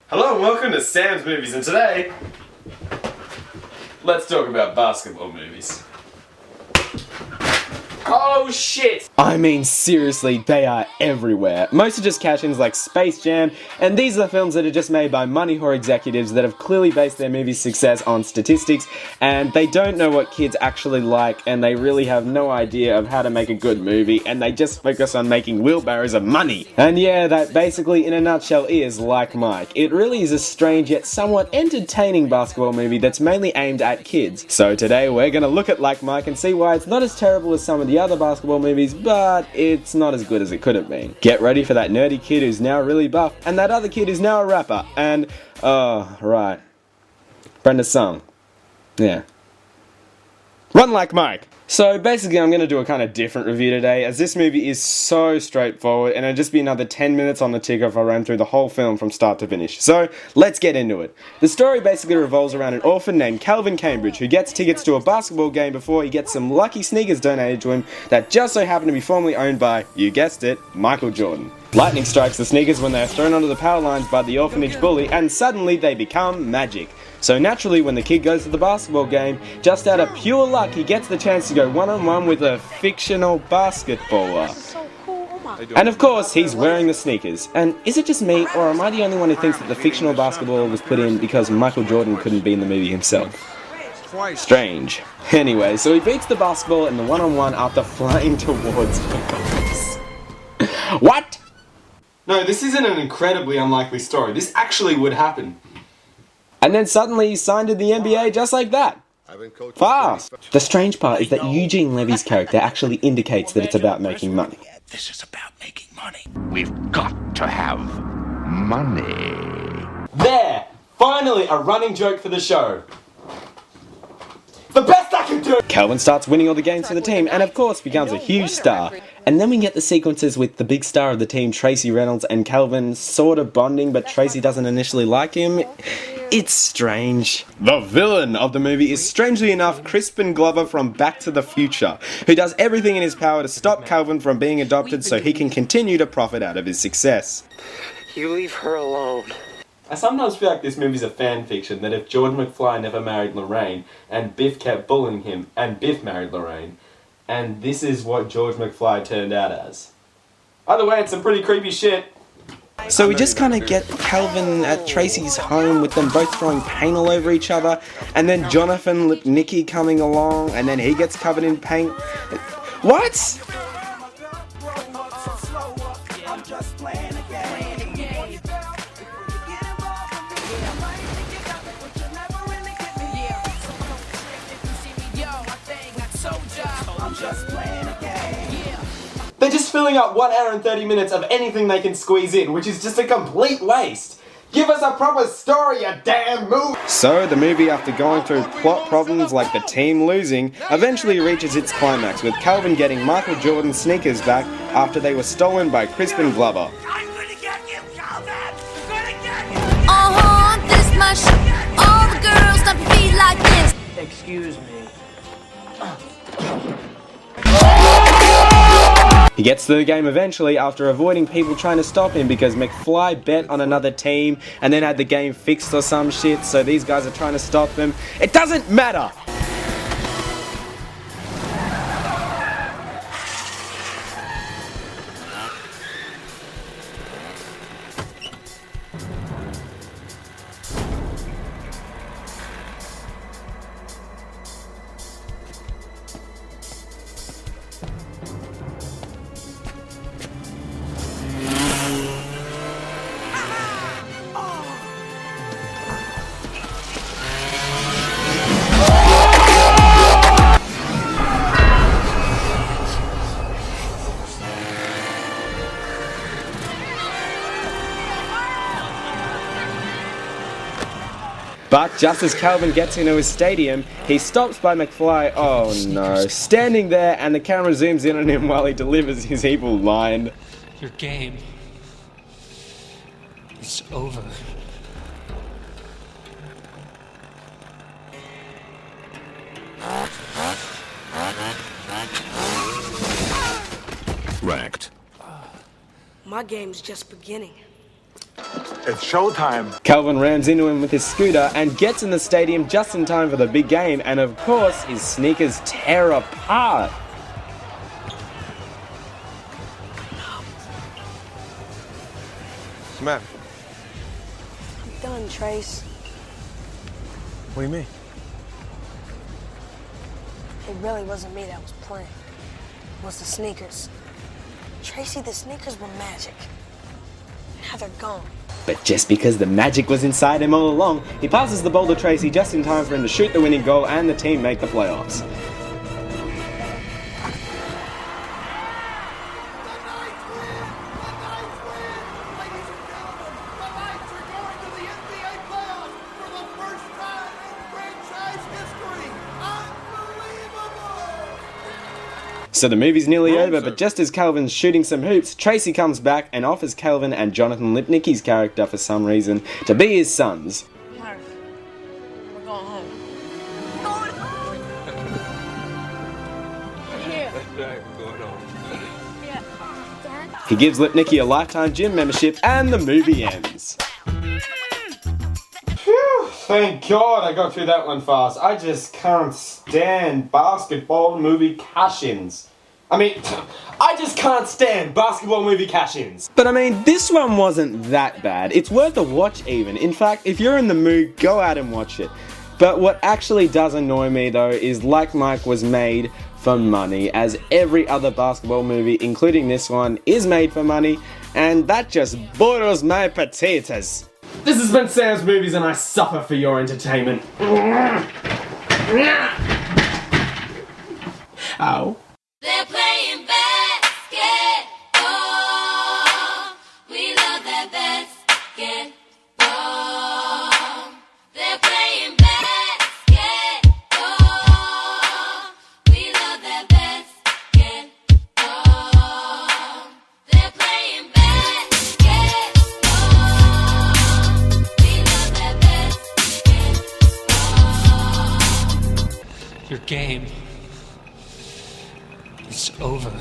Hello and welcome to Sam's Movies, and today, let's talk about basketball movies. Oh shit! I mean, seriously, they are everywhere. Most are just cash-ins like Space Jam, and these are the films that are just made by money whore executives that have clearly based their movie's success on statistics, and they don't know what kids actually like, and they really have no idea of how to make a good movie, and they just focus on making wheelbarrows of money. And yeah, that basically, in a nutshell, is Like Mike. It really is a strange yet somewhat entertaining basketball movie that's mainly aimed at kids. So today we're gonna look at Like Mike and see why it's not as terrible as some of the other basketball movies, but it's not as good as it could have been. Get ready for that nerdy kid who's now really buff, and that other kid who's now a rapper, and, right. Brenda's song. Yeah. Run Like Mike! So basically I'm going to do a kind of different review today, as this movie is so straightforward, and it'll just be another 10 minutes on the ticker if I ran through the whole film from start to finish. So, let's get into it. The story basically revolves around an orphan named Calvin Cambridge, who gets tickets to a basketball game before he gets some lucky sneakers donated to him that just so happen to be formerly owned by, you guessed it, Michael Jordan. Lightning strikes the sneakers when they are thrown onto the power lines by the orphanage bully, and suddenly they become magic. So naturally, when the kid goes to the basketball game, just out of pure luck, he gets the chance to go one-on-one with a fictional basketballer. And of course, he's wearing the sneakers. And is it just me, or am I the only one who thinks that the fictional basketballer was put in because Michael Jordan couldn't be in the movie himself? Strange. Anyway, so he beats the basketball in the one-on-one after flying towards him. What? No, this isn't an incredibly unlikely story. This actually would happen. And then suddenly he's signed to the NBA just like that. Fast! The strange part is that Eugene Levy's character actually indicates that it's about making money. This is about making money. We've got to have money. There! Finally, a running joke for the show. The best I can do! Calvin starts winning all the games for the team and of course becomes a huge star. And then we get the sequences with the big star of the team, Tracy Reynolds, and Calvin sort of bonding, but Tracy doesn't initially like him. It's strange. The villain of the movie is, strangely enough, Crispin Glover from Back to the Future, who does everything in his power to stop Calvin from being adopted so he can continue to profit out of his success. You leave her alone. I sometimes feel like this movie's a fan fiction, that if George McFly never married Lorraine, and Biff kept bullying him, and Biff married Lorraine, and this is what George McFly turned out as. Either way, it's some pretty creepy shit. So we just kind of get Calvin at Tracy's home with them both throwing paint all over each other, and then Jonathan Lipnicki coming along, and then he gets covered in paint. What? They're just filling up 1 hour and 30 minutes of anything they can squeeze in, which is just a complete waste. Give us a proper story, you damn movie! So the movie, after going through plot problems like the team losing, eventually reaches its climax with Calvin getting Michael Jordan's sneakers back after they were stolen by Crispin Glover. I'm gonna get you, Calvin! I'm gonna get you! This my shit. All the girls that be like this. Excuse me. He gets to the game eventually after avoiding people trying to stop him because McFly bet on another team and then had the game fixed or some shit, so these guys are trying to stop him. It doesn't matter! But just as Calvin gets into his stadium, he stops by McFly, oh no, standing there, and the camera zooms in on him while he delivers his evil line. Your game is over. Wrecked. My game's just beginning. It's showtime. Calvin rams into him with his scooter and gets in the stadium just in time for the big game, and of course his sneakers tear apart. What's the matter? I'm done, Trace. What do you mean? It really wasn't me that was playing. It was the sneakers. Tracy, the sneakers were magic. Now they're gone. But just because the magic was inside him all along, he passes the ball to Tracy just in time for him to shoot the winning goal and the team make the playoffs. So the movie's nearly over, but just as Calvin's shooting some hoops, Tracy comes back and offers Calvin and Jonathan Lipnicki's character, for some reason, to be his sons. Mark, we're going home. Here. Yeah. Dad? He gives Lipnicki a lifetime gym membership, and the movie ends. Phew, thank God I got through that one fast. I just can't stand basketball movie cash-ins. I just can't stand basketball movie cash-ins. But I mean, this one wasn't that bad. It's worth a watch even. In fact, if you're in the mood, go out and watch it. But what actually does annoy me though is Like Mike was made for money, as every other basketball movie, including this one, is made for money, and that just boils my potatoes. This has been Sam's Movies and I suffer for your entertainment. Ow. They're playing basketball. We love that basketball. They're playing basketball. We love that basketball. They're playing basketball. We love that basketball. Your game is over.